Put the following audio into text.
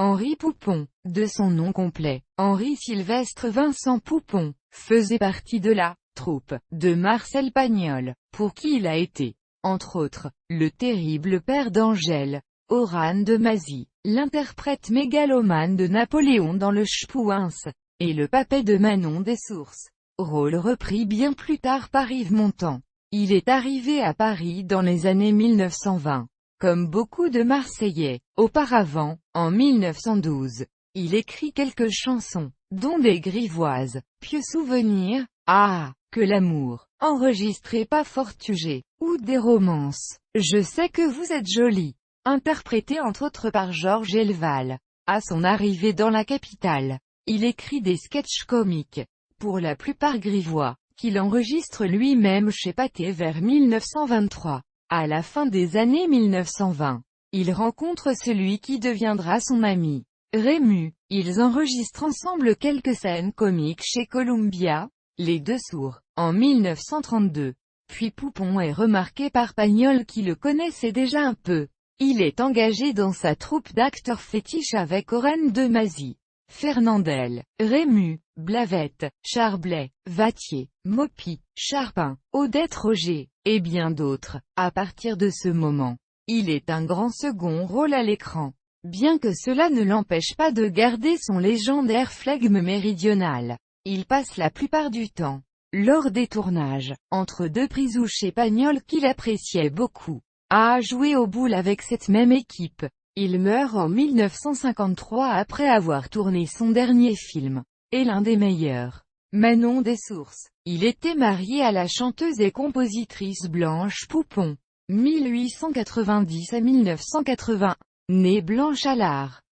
Henri Poupon, de son nom complet, Henri Sylvestre Vincent Poupon, faisait partie de la troupe de Marcel Pagnol, pour qui il a été, entre autres, le terrible père d'Angèle, Oran de Mazie, l'interprète mégalomane de Napoléon dans le Spouins, et le papet de Manon des Sources, rôle repris bien plus tard par Yves Montand. Il est arrivé à Paris dans les années 1920. Comme beaucoup de Marseillais, auparavant, en 1912, il écrit quelques chansons, dont des grivoises, Pieux souvenir, Ah, que l'amour, enregistré pas Fortuné, ou des romances, Je sais que vous êtes jolie, interprétées entre autres par Georges Elval. À son arrivée dans la capitale, il écrit des sketchs comiques, pour la plupart grivois, qu'il enregistre lui-même chez Pathé vers 1923. À la fin des années 1920, il rencontre celui qui deviendra son ami, Rému. Ils enregistrent ensemble quelques scènes comiques chez Columbia, Les Deux Sourds, en 1932. Puis Poupon est remarqué par Pagnol qui le connaissait déjà un peu. Il est engagé dans sa troupe d'acteurs fétiches avec Oren de Mazie, Fernandel, Rému, Blavette, Charblet, Vattier, Maupi, Charpin, Odette Roger, et bien d'autres. À partir de ce moment, il est un grand second rôle à l'écran, bien que cela ne l'empêche pas de garder son légendaire flegme méridional. Il passe la plupart du temps, lors des tournages, entre deux prises ou chez Pagnol qu'il appréciait beaucoup, à jouer aux boules avec cette même équipe. Il meurt en 1953 après avoir tourné son dernier film, et l'un des meilleurs, Manon des Sources. Il était marié à la chanteuse et compositrice Blanche Poupon, 1890 à 1980, née Blanche Allard.